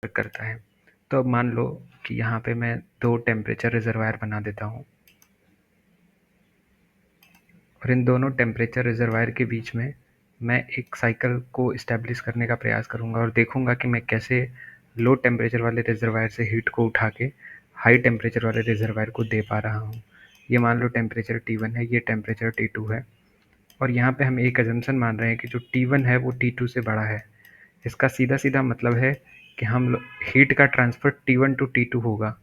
करता है। तो अब मान लो कि यहाँ पे मैं 2 टेम्परेचर रिजर्वायर बना देता हूँ और इन दोनों टेम्परेचर रिजर्वायर के बीच में मैं एक साइकिल को इस्टेब्लिश करने का प्रयास करूँगा और देखूँगा कि मैं कैसे लो टेम्परेचर वाले रिजर्वायर से हीट को उठा के हाई टेम्परेचर वाले रिजर्वायर को दे पा रहा हूँ। ये मान लो टेम्परेचर T1 है, ये टेम्परेचर T2 है और यहाँ पे हम एक अजम्पशन मान रहे हैं कि जो T1 है वो T2 से बड़ा है। इसका सीधा सीधा मतलब है कि हम हीट का ट्रांसफ़र T1 टू T2 होगा,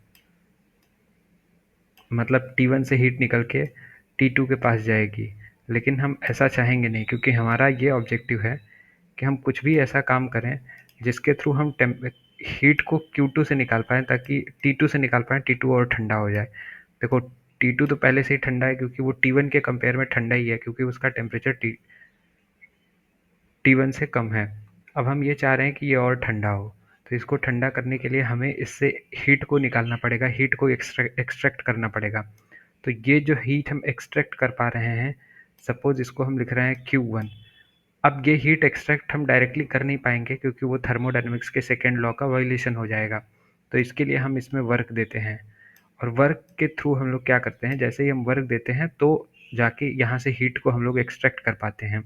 मतलब T1 से हीट निकल के T2 के पास जाएगी। लेकिन हम ऐसा चाहेंगे नहीं, क्योंकि हमारा ये ऑब्जेक्टिव है कि हम कुछ भी ऐसा काम करें जिसके थ्रू हम हीट को Q2 से निकाल पाएँ, ताकि T2 से निकाल पाएँ, T2 और ठंडा हो जाए। देखो T2 तो पहले से ही ठंडा है, क्योंकि वो T1 के कंपेयर में ठंडा ही है, क्योंकि उसका टेम्परेचर T1 से कम है। अब हम ये चाह रहे हैं कि ये और ठंडा हो, तो इसको ठंडा करने के लिए हमें इससे हीट को निकालना पड़ेगा, हीट को एक्सट्रैक्ट करना पड़ेगा। तो ये जो हीट हम एक्सट्रैक्ट कर पा रहे हैं, सपोज इसको हम लिख रहे हैं Q1। अब ये हीट एक्सट्रैक्ट हम डायरेक्टली कर नहीं पाएंगे, क्योंकि वो थर्मोडायनेमिक्स के सेकेंड लॉ का वायलेशन हो जाएगा। तो इसके लिए हम इसमें वर्क देते हैं और वर्क के थ्रू हम लोग क्या करते हैं, जैसे ही हम वर्क देते हैं तो जाके यहाँ से हीट को हम लोग एक्सट्रैक्ट कर पाते हैं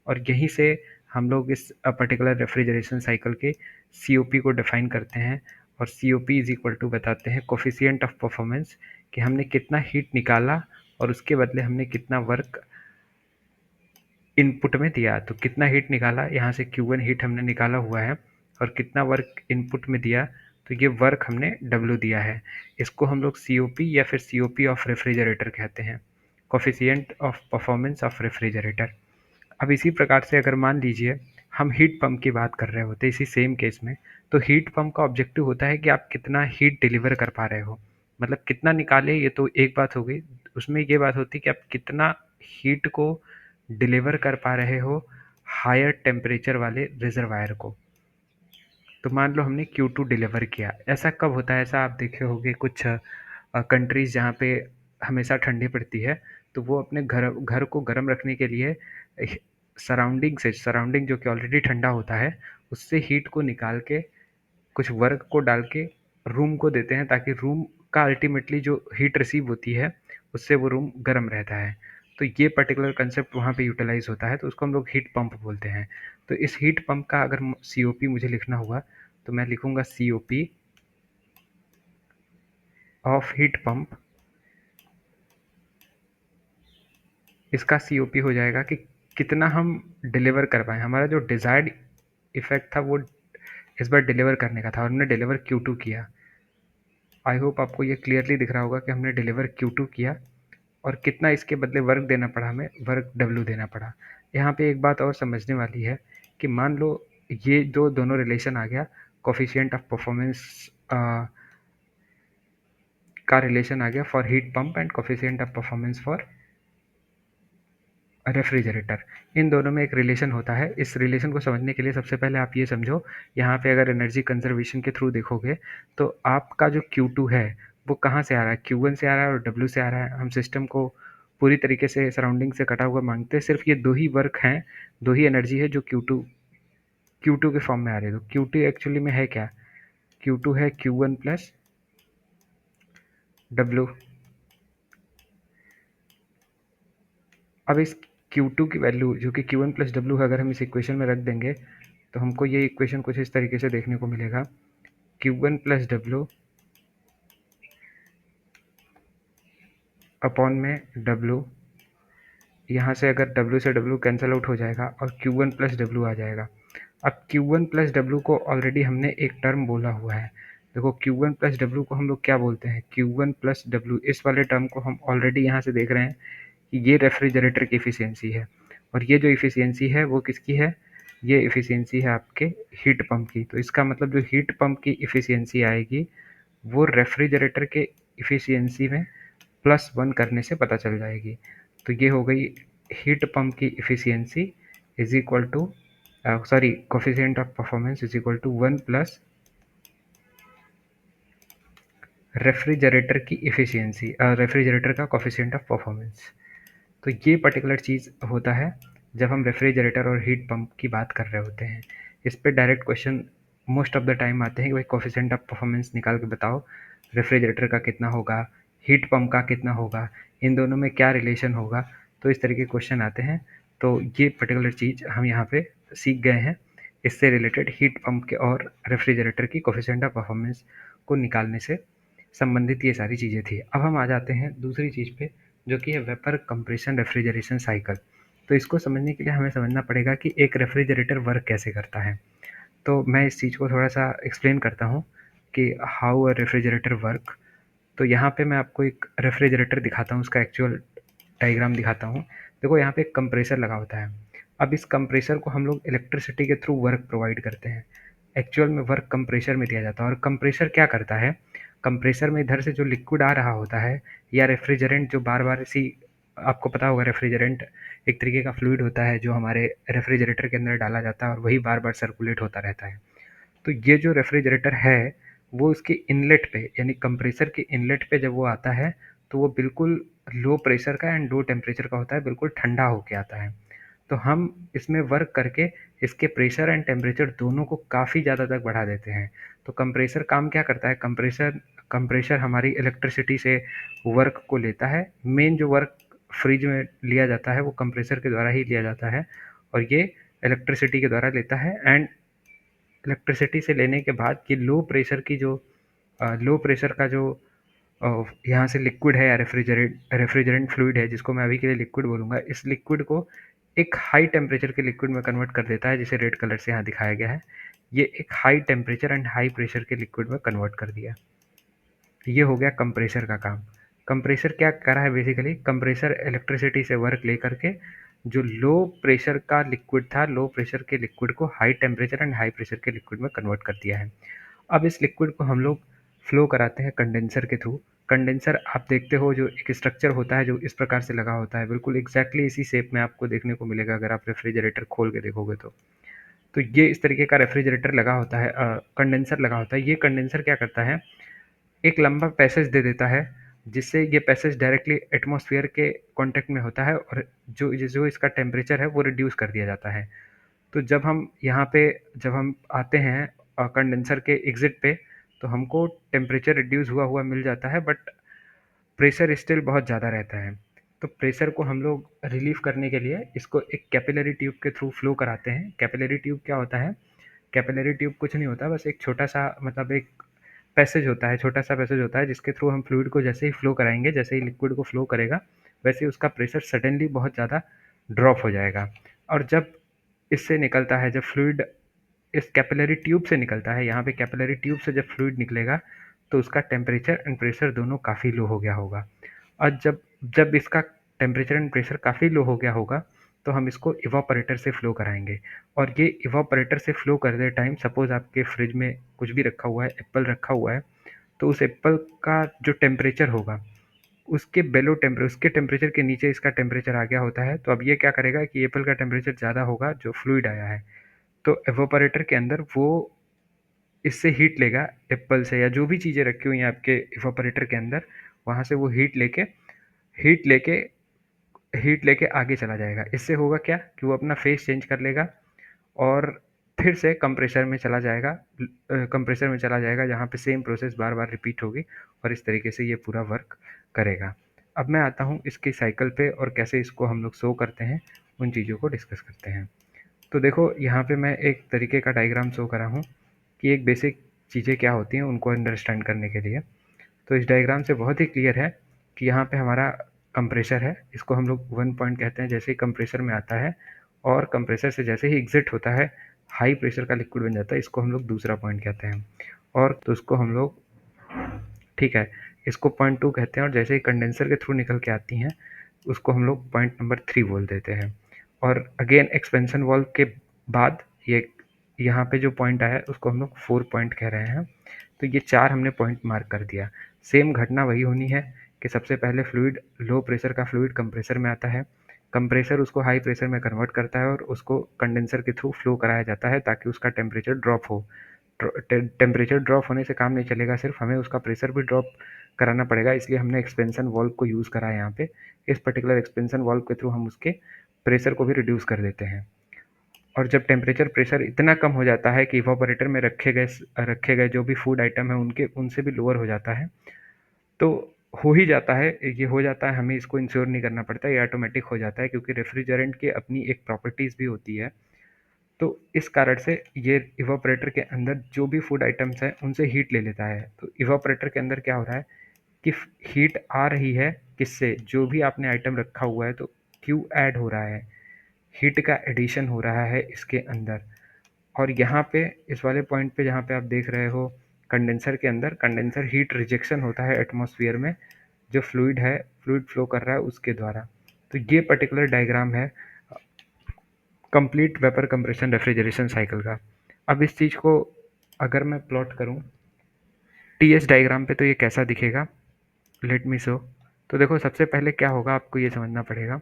और यहीं से हम लोग इस पर्टिकुलर रेफ्रिजरेशन साइकिल के COP को डिफाइन करते हैं और COP इज इक्वल टू बताते हैं कोफिशिएंट ऑफ परफॉर्मेंस, कि हमने कितना हीट निकाला और उसके बदले हमने कितना वर्क इनपुट में दिया। तो कितना हीट निकाला, यहाँ से Q1 हीट हमने निकाला हुआ है और कितना वर्क इनपुट में दिया, तो ये वर्क हमने W दिया है। इसको हम लोग COP या फिर COP ऑफ रेफ्रिजरेटर कहते हैं, coefficient of performance of refrigerator. अब इसी प्रकार से अगर मान लीजिए हम हीट पंप की बात कर रहे होते इसी सेम केस में, तो हीट पंप का ऑब्जेक्टिव होता है कि आप कितना हीट डिलीवर कर पा रहे हो, मतलब कितना निकाले, ये तो एक बात हो गई। उसमें ये बात होती है कि आप कितना हीट को डिलीवर कर पा रहे हो हायर टेम्परेचर वाले रिजर्वायर को। तो मान लो हमने Q2 डिलीवर किया। ऐसा कब होता है, ऐसा आप देखे होंगे कुछ कंट्रीज़ जहाँ पे हमेशा ठंडी पड़ती है, तो वो अपने घर घर को गर्म रखने के लिए सराउंडिंग जो कि ऑलरेडी ठंडा होता है, उससे हीट को निकाल के कुछ वर्क को डाल के रूम को देते हैं, ताकि रूम का अल्टीमेटली जो हीट रिसीव होती है उससे वो रूम गर्म रहता है। तो ये पर्टिकुलर कंसेप्ट वहाँ पे यूटिलाइज होता है, तो उसको हम लोग हीट पंप बोलते हैं। तो इस हीट पंप का अगर COP मुझे लिखना हुआ तो मैं लिखूँगा COP ऑफ हीट पंप। इसका COP हो जाएगा कि कितना हम डिलीवर कर पाएँ। हमारा जो डिज़ायर्ड इफ़ेक्ट था वो इस बार डिलीवर करने का था और हमने डिलीवर Q2 किया। आई होप आपको ये क्लियरली दिख रहा होगा कि हमने डिलीवर Q2 किया और कितना इसके बदले वर्क देना पड़ा, हमें वर्क W देना पड़ा। यहाँ पे एक बात और समझने वाली है कि मान लो ये जो दोनों रिलेशन आ गया, कोफिशिएंट ऑफ परफॉर्मेंस का रिलेशन आ गया for heat pump and coefficient of performance for refrigerator. इन दोनों में एक रिलेशन होता है। इस रिलेशन को समझने के लिए सबसे पहले आप ये समझो, यहाँ पे अगर एनर्जी कंजर्वेशन के थ्रू देखोगे तो आपका जो Q2 है वो कहाँ से आ रहा है, Q1 से आ रहा है और W से आ रहा है। हम सिस्टम को पूरी तरीके से सराउंडिंग से कटा हुआ मांगते हैं, सिर्फ ये दो ही वर्क हैं, दो ही एनर्जी है जो Q2 के फॉर्म में आ रही है। तो Q2 एक्चुअली में है क्या, Q2 है Q1 प्लस W। अब इस Q2 की वैल्यू जो कि Q1 प्लस W है, अगर हम इस इक्वेशन में रख देंगे तो हमको ये इक्वेशन कुछ इस तरीके से देखने को मिलेगा, Q1 प्लस W अपॉन में W। यहाँ से अगर W से W कैंसिल आउट हो जाएगा और Q1 प्लस W आ जाएगा। अब Q1 प्लस W को ऑलरेडी हमने एक टर्म बोला हुआ है। देखो Q1 प्लस W को हम लोग क्या बोलते हैं, Q1 प्लस W। इस वाले टर्म को हम ऑलरेडी यहाँ से देख रहे हैं कि ये रेफ्रिजरेटर की इफ़िशियंसी है और ये जो इफ़िशियंसी है वो किसकी है, ये इफ़िशियंसी है आपके हीट पंप की। तो इसका मतलब जो हीट पंप की इफ़िशियंसी आएगी वो रेफ्रिजरेटर के इफ़िशियंसी में +1 करने से पता चल जाएगी। तो ये हो गई हीट पंप की efficiency is equal to coefficient of performance is equal to 1 plus refrigerator की इफ़िशियंसी, रेफ्रिजरेटर का कोफिशिएंट ऑफ परफॉर्मेंस। तो ये पर्टिकुलर चीज़ होता है जब हम रेफ्रिजरेटर और हीट पंप की बात कर रहे होते हैं। इस पे direct question most of the time आते हैं कि भाई कोफिशिएंट ऑफ परफॉर्मेंस निकाल के बताओ, रेफ्रिजरेटर का कितना होगा, हीट पंप का कितना होगा, इन दोनों में क्या रिलेशन होगा। तो इस तरह के क्वेश्चन आते हैं। तो ये पर्टिकुलर चीज़ हम यहाँ पे सीख गए हैं। इससे रिलेटेड हीट पंप के और रेफ्रिजरेटर की कोफिशिएंट ऑफ परफॉर्मेंस को निकालने से संबंधित ये सारी चीज़ें थी। अब हम आ जाते हैं दूसरी चीज़ पे, जो कि है वेपर कंप्रेशन रेफ्रिजरेशन साइकिल। तो इसको समझने के लिए हमें समझना पड़ेगा कि एक रेफ्रिजरेटर वर्क कैसे करता है। तो मैं इस चीज़ को थोड़ा-सा एक्सप्लेन करता हूँ कि हाउ अ रेफ्रिजरेटर वर्क। तो यहाँ पे मैं आपको एक रेफ्रिजरेटर दिखाता हूँ, उसका एक्चुअल डायग्राम दिखाता हूँ। देखो यहाँ पे एक कंप्रेसर लगा होता है। अब इस कंप्रेसर को हम लोग इलेक्ट्रिसिटी के थ्रू वर्क प्रोवाइड करते हैं। एक्चुअल में वर्क कंप्रेसर में दिया जाता है। और कंप्रेसर क्या करता है, कंप्रेसर में इधर से जो लिक्विड आ रहा होता है या रेफ्रिजरेंट जो बार-बार इसी, आपको पता होगा रेफ्रिजरेंट एक तरीके का फ्लूइड होता है जो हमारे रेफ्रिजरेटर के अंदर डाला जाता है और वही बार-बार सर्कुलेट होता रहता है। तो ये जो रेफ्रिजरेटर है वो उसके इनलेट पे, यानी कंप्रेसर के इनलेट पे जब वो आता है तो वो बिल्कुल लो प्रेशर का एंड लो टेम्परेचर का होता है, बिल्कुल ठंडा होके आता है। तो हम इसमें वर्क करके इसके प्रेशर एंड टेम्परेचर दोनों को काफ़ी ज़्यादा तक बढ़ा देते हैं। तो कंप्रेसर काम क्या करता है, कंप्रेसर कंप्रेसर हमारी इलेक्ट्रिसिटी से वर्क को लेता है। मेन जो वर्क फ्रिज में लिया जाता है वो कंप्रेसर के द्वारा ही लिया जाता है और ये इलेक्ट्रिसिटी के द्वारा लेता है। एंड इलेक्ट्रिसिटी से लेने के बाद ये लो प्रेशर की जो लो प्रेशर का जो यहाँ से लिक्विड है या रेफ्रिजरेंट फ्लूइड है, जिसको मैं अभी के लिए लिक्विड बोलूँगा, इस लिक्विड को एक हाई टेम्परेचर के लिक्विड में कन्वर्ट कर देता है, जिसे रेड कलर से यहाँ दिखाया गया है। ये एक high temperature and high pressure के लिक्विड में कन्वर्ट कर दिया। ये हो गया कंप्रेसर का काम। कंप्रेसर क्या कर रहा है, बेसिकली कंप्रेसर इलेक्ट्रिसिटी से वर्क लेकर के जो लो प्रेशर का लिक्विड था, लो प्रेशर के लिक्विड को high temperature and high pressure के लिक्विड में कन्वर्ट कर दिया है। अब इस लिक्विड को हम लोग फ्लो कराते हैं कंडेंसर के थ्रू। कंडेंसर आप देखते हो जो एक स्ट्रक्चर होता है जो इस प्रकार से लगा होता है, बिल्कुल एग्जैक्टली इसी शेप में आपको देखने को मिलेगा अगर आप रेफ्रिजरेटर खोल के देखोगे तो ये इस तरीके का रेफ्रिजरेटर लगा होता है, कंडेंसर लगा होता है। ये कंडेंसर क्या करता है, एक लंबा पैसेज दे देता है, जिससे ये पैसेज डायरेक्टली एटमॉस्फेयर के कांटेक्ट में होता है और जो जो इसका टेम्परेचर है वो रिड्यूस कर दिया जाता है। तो जब हम यहाँ पे जब हम आते हैं कंडेंसर के एग्जिट पे, तो हमको टेम्परेचर रिड्यूस हुआ हुआ मिल जाता है, बट प्रेशर स्टिल बहुत ज़्यादा रहता है। तो प्रेशर को हम लोग रिलीव करने के लिए इसको एक कैपिलरी ट्यूब के थ्रू फ्लो कराते हैं। कैपिलरी ट्यूब क्या होता है, कैपिलरी ट्यूब कुछ नहीं होता, बस एक छोटा सा मतलब एक पैसेज होता है, छोटा सा पैसेज होता है जिसके थ्रू हम फ्लूइड को जैसे ही फ्लो कराएंगे, जैसे ही लिक्विड को फ्लो करेगा वैसे ही उसका प्रेशर सडनली बहुत ज़्यादा ड्रॉप हो जाएगा। और जब इससे निकलता है, जब फ्लूइड इस कैपिलरी ट्यूब से निकलता है, यहाँ पे कैपिलरी ट्यूब से जब फ्लूइड निकलेगा तो उसका टेम्परेचर एंड प्रेशर दोनों काफ़ी लो हो गया होगा। और जब जब इसका टेम्परेचर एंड प्रेशर काफ़ी लो हो गया होगा तो हम इसको इवापोरेटर से फ्लो कराएंगे। और ये इवापोरेटर से फ्लो करते टाइम सपोज आपके फ्रिज में कुछ भी रखा हुआ है, एप्पल रखा हुआ है, तो उस एप्पल का जो टेम्परेचर होगा उसके टेम्परेचर के नीचे इसका टेम्परेचर आ गया होता है। तो अब ये क्या करेगा कि एप्पल का टेम्परेचर ज़्यादा होगा जो फ्लूइड आया है, तो एवापोरेटर के अंदर वो इससे हीट लेगा, एप्पल से या जो भी चीज़ें रखी हुई हैं आपके इवापोरेटर के अंदर, वहाँ से वो हीट लेके हीट लेके आगे चला जाएगा। इससे होगा क्या कि वो अपना फेस चेंज कर लेगा और फिर से कंप्रेसर में चला जाएगा जहाँ पे सेम प्रोसेस बार बार रिपीट होगी और इस तरीके से ये पूरा वर्क करेगा। अब मैं आता हूँ इसकी साइकिल पे और कैसे इसको हम लोग शो करते हैं, उन चीज़ों को डिस्कस करते हैं। तो देखो यहाँ पे मैं एक तरीके का डायग्राम शो करा हूँ कि एक बेसिक चीज़ें क्या होती हैं उनको अंडरस्टैंड करने के लिए। तो इस डायग्राम से बहुत ही क्लियर है कि यहाँ पे हमारा कंप्रेसर है, इसको हम लोग 1 पॉइंट कहते हैं। जैसे ही कंप्रेसर में आता है और कंप्रेसर से जैसे ही एग्जिट होता है, हाई प्रेशर का लिक्विड बन जाता है, इसको हम लोग दूसरा पॉइंट कहते हैं। और तो इसको हम लोग, ठीक है, इसको पॉइंट 2 कहते हैं। और जैसे ही कंडेंसर के थ्रू निकल के आती हैं उसको हम लोग पॉइंट नंबर 3 बोल देते हैं। और अगेन एक्सपेंशन वाल्व के बाद ये यहाँ पे जो पॉइंट आया है उसको हम लोग 4 पॉइंट कह रहे हैं। तो ये 4 हमने पॉइंट मार्क कर दिया। सेम घटना वही होनी है कि सबसे पहले फ्लूइड, लो प्रेशर का फ्लूइड कंप्रेसर में आता है, कंप्रेसर उसको हाई प्रेशर में कन्वर्ट करता है और उसको कंडेंसर के थ्रू फ्लो कराया जाता है ताकि उसका टेम्परेचर ड्रॉप हो। टेम्परेचर ड्रॉप होने से काम नहीं चलेगा, सिर्फ हमें उसका प्रेशर भी ड्रॉप कराना पड़ेगा, इसलिए हमने एक्सपेंशन वाल्व को यूज़ करा है यहाँ पे। इस पर्टिकुलर एक्सपेंशन वाल्व के थ्रू हम उसके प्रेशर को भी रिड्यूस कर देते हैं। और जब टेम्परेचर प्रेशर इतना कम हो जाता है कि इवापोरेटर में रखे गए जो भी फूड आइटम है उनके उनसे भी लोअर हो जाता है, तो हो ही जाता है, ये हो जाता है, हमें इसको इंश्योर नहीं करना पड़ता, ये ऑटोमेटिक हो जाता है क्योंकि रेफ्रिजरेंट की अपनी एक प्रॉपर्टीज़ भी होती है। तो इस कारण से ये इवापोरेटर के अंदर जो भी फूड आइटम्स हैं उनसे हीट ले लेता है। तो इवापोरेटर के अंदर क्या हो रहा है कि हीट आ रही है किससे, जो भी आपने आइटम रखा हुआ है तो क्यू ऐड हो रहा है, हीट का एडिशन हो रहा है इसके अंदर। और यहाँ पे इस वाले पॉइंट पे जहाँ पे आप देख रहे हो कंडेंसर के अंदर, कंडेंसर हीट रिजेक्शन होता है एटमॉस्फेयर में, जो फ्लूइड फ्लो कर रहा है उसके द्वारा। तो ये पर्टिकुलर डायग्राम है complete vapour compression refrigeration cycle का। अब इस चीज़ को अगर मैं प्लॉट करूँ टीएस डायग्राम पे तो ये कैसा दिखेगा, लेट मी शो। तो देखो सबसे पहले क्या होगा आपको ये समझना पड़ेगा,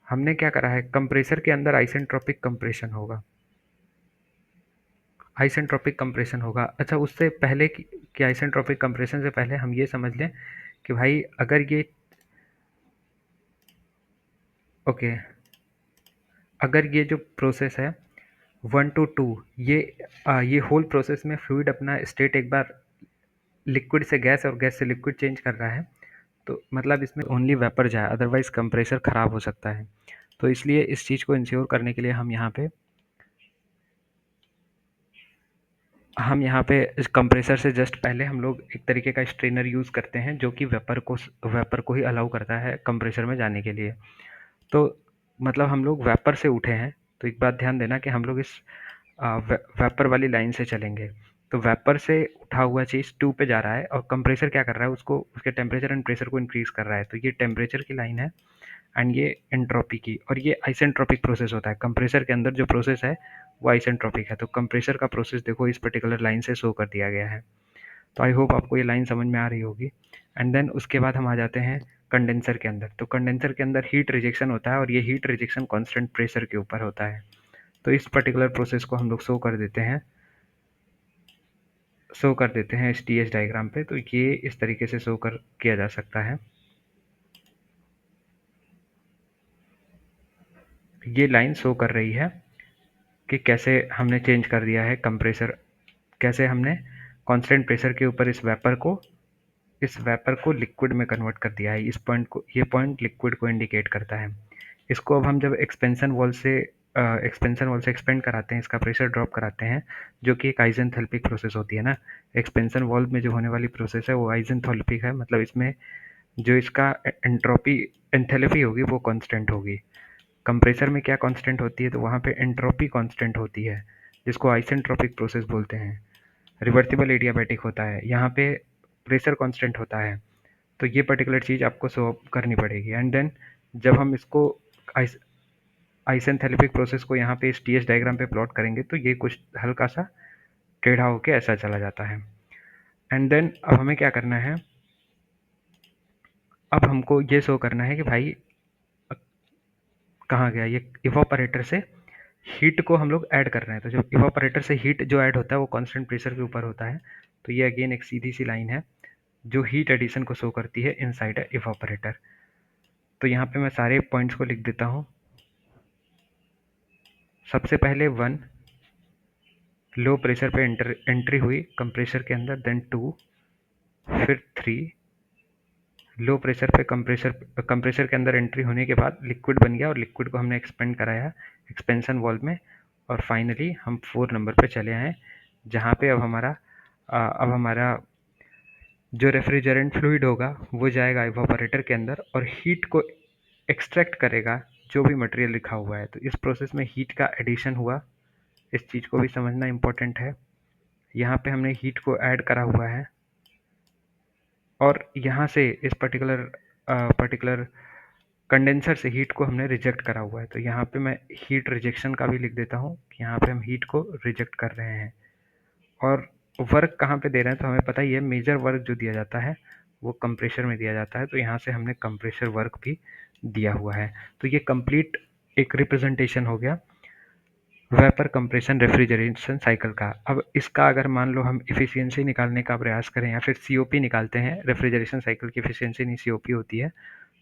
हमने क्या करा है, कंप्रेसर के अंदर आइसेंट्रोपिक कंप्रेशन होगा, आइसेंट्रोपिक कंप्रेशन होगा। अच्छा उससे पहले कि आइसेंट्रोपिक कंप्रेशन से पहले हम ये समझ लें कि भाई अगर ये ओके अगर ये जो प्रोसेस है 1 to 2, ये होल प्रोसेस में फ्लूइड अपना स्टेट एक बार लिक्विड से गैस और गैस से लिक्विड चेंज कर रहा है, तो मतलब इसमें ओनली वेपर जाए, अदरवाइज कंप्रेसर ख़राब हो सकता है। तो इसलिए इस चीज़ को इंश्योर करने के लिए हम यहाँ पे इस कंप्रेसर से जस्ट पहले हम लोग एक तरीके का स्ट्रेनर यूज़ करते हैं जो कि वेपर को ही अलाउ करता है कंप्रेसर में जाने के लिए। तो मतलब हम लोग वेपर से उठे हैं, तो एक बात ध्यान देना कि हम लोग इस वेपर वाली लाइन से चलेंगे। तो वेपर से उठा हुआ चीज़ 2 पे जा रहा है और कंप्रेसर क्या कर रहा है, उसको उसके टेम्परेचर एंड प्रेशर को इंक्रीज़ कर रहा है। तो ये टेम्परेचर की लाइन है एंड ये एंट्रोपी की, और ये आइसेंट्रोपिक प्रोसेस होता है। कंप्रेसर के अंदर जो प्रोसेस है वो आइसेंट्रोपिक है। तो कंप्रेसर का प्रोसेस देखो इस पर्टिकुलर लाइन से शो कर दिया गया है। तो आई होप आपको ये लाइन समझ में आ रही होगी। एंड देन उसके बाद हम आ जाते हैं कंडेंसर के अंदर। तो कंडेंसर के अंदर हीट रिजेक्शन होता है और ये हीट रिजेक्शन कांस्टेंट प्रेशर के ऊपर होता है। तो इस पर्टिकुलर प्रोसेस को हम लोग शो कर देते हैं इस टीएस डायग्राम पे। तो ये इस तरीके से शो कर किया जा सकता है। ये लाइन शो कर रही है कि कैसे हमने चेंज कर दिया है कंप्रेसर, कैसे हमने कांस्टेंट प्रेशर के ऊपर इस वेपर को लिक्विड में कन्वर्ट कर दिया है। ये पॉइंट लिक्विड को इंडिकेट करता है। इसको अब हम जब एक्सपेंशन वॉल से एक्सपेंड कराते हैं, इसका प्रेशर ड्रॉप कराते हैं, जो कि एक आइसेंथैल्पिक प्रोसेस होती है ना। एक्सपेंशन वॉल में जो होने वाली प्रोसेस है वो आइसेंथैल्पिक है, मतलब इसमें जो इसका एंथैल्पी होगी वो कांस्टेंट होगी। कंप्रेसर में क्या कांस्टेंट होती है, तो वहाँ पे एंट्रोपी कांस्टेंट होती है, जिसको आइसेंट्रोपिक प्रोसेस बोलते हैं। रिवर्सिबल एडियाबैटिक होता है, यहाँ पे प्रेशर कांस्टेंट होता है। तो ये पर्टिकुलर चीज़ आपको सॉल्व करनी पड़ेगी। एंड देन जब हम इसको आइसेंथैलेपिक प्रोसेस को यहाँ पे इस टीएस डायग्राम पे प्लॉट करेंगे तो ये कुछ हल्का सा टेढ़ा होके ऐसा चला जाता है। एंड देन अब हमें क्या करना है, अब हमको ये शो करना है कि भाई कहाँ गया, ये इवापोरेटर से हीट को हम लोग ऐड कर रहे हैं। तो जब इवापोरेटर से हीट जो ऐड होता है वो कांस्टेंट प्रेशर के ऊपर होता है। तो ये अगेन एक सीधी सी लाइन है जो हीट एडिशन को शो करती है इनसाइड अ इवापोरेटर। तो यहाँ पे मैं सारे पॉइंट्स को लिख देता हूँ। सबसे पहले 1 लो प्रेशर पे एंट्री हुई कंप्रेसर के अंदर, देन 2, फिर 3 लो प्रेशर पे कंप्रेसर के अंदर एंट्री होने के बाद लिक्विड बन गया और लिक्विड को हमने एक्सपेंड कराया एक्सपेंशन वॉल्व में, और फाइनली हम 4 नंबर पे चले आए जहाँ पे अब हमारा जो रेफ्रिजरेंट फ्लूइड होगा वो जाएगा इवापोरेटर के अंदर और हीट को एक्सट्रैक्ट करेगा जो भी मटेरियल लिखा हुआ है। तो इस प्रोसेस में हीट का एडिशन हुआ, इस चीज़ को भी समझना इम्पोर्टेंट है। यहाँ पे हमने हीट को ऐड करा हुआ है और यहाँ से इस पर्टिकुलर कंडेंसर से हीट को हमने रिजेक्ट करा हुआ है। तो यहाँ पे मैं हीट रिजेक्शन का भी लिख देता हूँ कि यहाँ पे हम हीट को रिजेक्ट कर रहे हैं। और वर्क कहाँ पे दे रहे हैं, तो हमें पता ही है मेजर वर्क जो दिया जाता है वो कंप्रेसर में दिया जाता है। तो यहाँ से हमने कंप्रेसर वर्क भी दिया हुआ है। तो ये कंप्लीट एक रिप्रेजेंटेशन हो गया वेपर कंप्रेशन रेफ्रिजरेशन साइकिल का। अब इसका अगर मान लो हम इफ़िशियंसी निकालने का प्रयास करें या फिर सीओपी निकालते हैं, रेफ्रिजरेशन साइकिल की इफ़िशियंसी नहीं सीओपी होती है,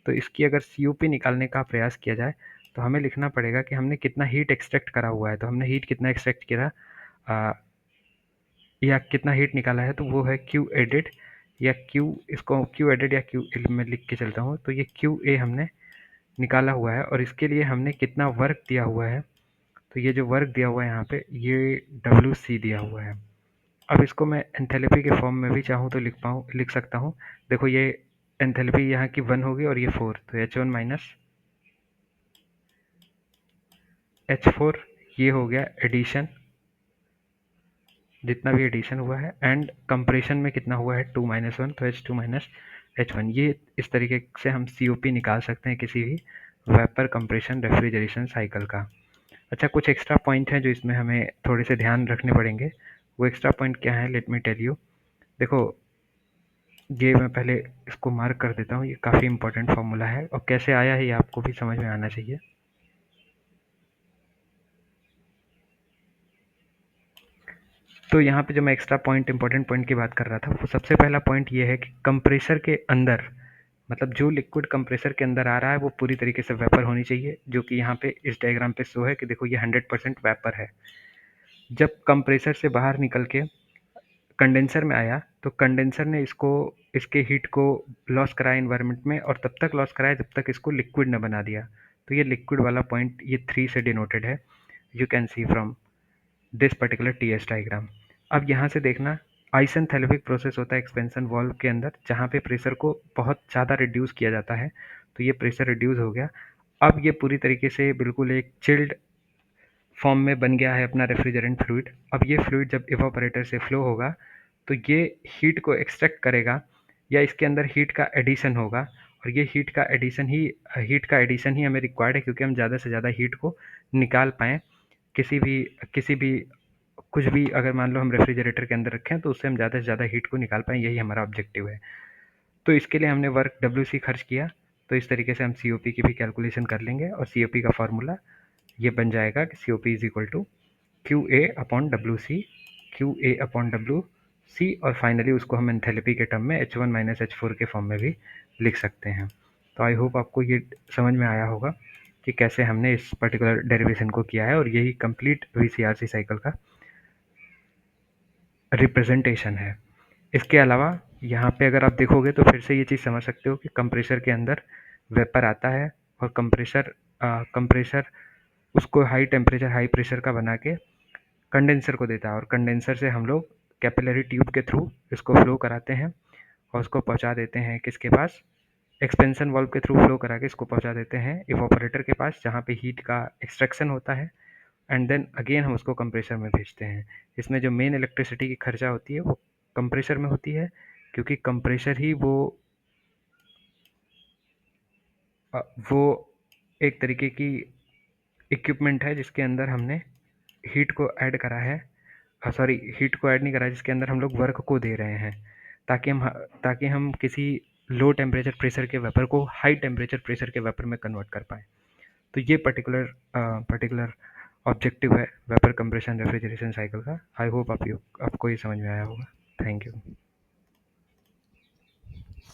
तो इसकी अगर सीओपी निकालने का प्रयास किया जाए तो हमें लिखना पड़ेगा कि हमने कितना हीट एक्सट्रैक्ट करा हुआ है। तो हमने हीट कितना एक्सट्रैक्ट किया या कितना हीट निकाला है, तो वो है क्यू एडेड या क्यू, इसको क्यू एडेड या क्यू में लिख के चलता हूँ। तो ये क्यू ए हमने निकाला हुआ है और इसके लिए हमने कितना वर्क दिया हुआ है। तो ये जो वर्क दिया हुआ है यहाँ पे, ये डब्ल्यू सी दिया हुआ है। अब इसको मैं एंथैल्पी के फॉर्म में भी चाहूँ तो लिख सकता हूँ। देखो ये एंथैल्पी यहाँ की 1 होगी और ये 4, तो H1 माइनस H4, ये हो गया एडिशन, जितना भी एडिशन हुआ है, एंड कंप्रेशन में कितना हुआ है 2 माइनस 1, तो H2 माइनस H1। ये इस तरीके से हम COP निकाल सकते हैं किसी भी वेपर कंप्रेशन रेफ्रिजरेशन साइकिल का। अच्छा, कुछ एक्स्ट्रा पॉइंट हैं जो इसमें हमें थोड़े से ध्यान रखने पड़ेंगे। वो एक्स्ट्रा पॉइंट क्या है, लेट मी टेल यू। देखो, ये मैं पहले इसको मार्क कर देता हूँ। ये काफ़ी इंपॉर्टेंट फार्मूला है और कैसे आया है ये आपको भी समझ में आना चाहिए। तो यहाँ पे जो मैं एक्स्ट्रा पॉइंट, इंपॉर्टेंट पॉइंट की बात कर रहा था, वो सबसे पहला पॉइंट ये है कि कंप्रेसर के अंदर, मतलब जो लिक्विड कंप्रेसर के अंदर आ रहा है वो पूरी तरीके से वेपर होनी चाहिए, जो कि यहाँ पे इस डायग्राम पे शो है कि देखो ये 100% वेपर है। जब कंप्रेसर से बाहर निकल के कंडेंसर में आया, तो कंडेंसर ने इसके हीट को लॉस कराया इन्वायरमेंट में, और तब तक लॉस कराया जब तक इसको लिक्विड न बना दिया। तो ये लिक्विड वाला पॉइंट ये 3 से डिनोटेड है, you can see from this particular TS diagram. अब यहाँ से देखना, आइसेंथैलेपिक प्रोसेस होता है एक्सपेंशन वाल्व के अंदर, जहाँ पे प्रेशर को बहुत ज़्यादा रिड्यूस किया जाता है। तो ये प्रेशर रिड्यूस हो गया। अब ये पूरी तरीके से बिल्कुल एक चिल्ड फॉर्म में बन गया है अपना रेफ्रिजरेंट फ्लूइड। अब ये फ्लूइड जब इवापोरेटर से फ्लो होगा, तो ये हीट को एक्सट्रैक्ट करेगा, या इसके अंदर हीट का एडिशन होगा। और ये हीट का एडिशन ही हमें रिक्वायर्ड है, क्योंकि हम ज़्यादा से ज़्यादा हीट को निकाल पाएँ किसी भी कुछ भी अगर मान लो हम रेफ्रिजरेटर के अंदर रखें, तो उससे हम ज़्यादा से ज़्यादा हीट को निकाल पाएँ, यही हमारा ऑब्जेक्टिव है। तो इसके लिए हमने वर्क WC खर्च किया। तो इस तरीके से हम COP की भी कैलकुलेशन कर लेंगे, और COP का फार्मूला ये बन जाएगा कि COP is equal to QA/WC, QA/WC, और फाइनली उसको हम एंथैल्पी के टर्म में H1 माइनस H4 के फॉर्म में भी लिख सकते हैं। तो आई होप आपको ये समझ में आया होगा कि कैसे हमने इस पर्टिकुलर डेरिवेशन को किया है, और यही कंप्लीट VCRC साइकिल का रिप्रेजेंटेशन है। इसके अलावा यहाँ पे अगर आप देखोगे तो फिर से ये चीज़ समझ सकते हो कि कंप्रेसर के अंदर वेपर आता है, और कंप्रेसर उसको हाई टेम्परेचर हाई प्रेशर का बना के कंडेंसर को देता है, और कंडेंसर से हम लोग कैपिलरी ट्यूब के थ्रू इसको फ्लो कराते हैं, और उसको पहुंचा देते हैं किसके पास, एक्सपेंशन वाल्व के थ्रू फ्लो करा के इसको पहुंचा देते हैं इवापोरेटर के पास, जहाँ पे हीट का एक्सट्रैक्शन होता है, एंड देन अगेन हम उसको कंप्रेसर में भेजते हैं। इसमें जो मेन इलेक्ट्रिसिटी की खर्चा होती है वो कंप्रेसर में होती है, क्योंकि कंप्रेसर ही वो एक तरीके की इक्विपमेंट है जिसके अंदर हमने हीट को ऐड करा है, सॉरी हीट को ऐड नहीं करा है, जिसके अंदर हम लोग वर्क को दे रहे हैं, ताकि हम किसी लो टेम्परेचर प्रेशर के वेपर को हाई टेम्परेचर प्रेशर के वेपर में कन्वर्ट कर पाएँ। तो ये पर्टिकुलर ऑब्जेक्टिव है वेपर कंप्रेशन रेफ्रिजरेशन साइकिल का। आई होप आपको ये समझ में आया होगा। Thank you.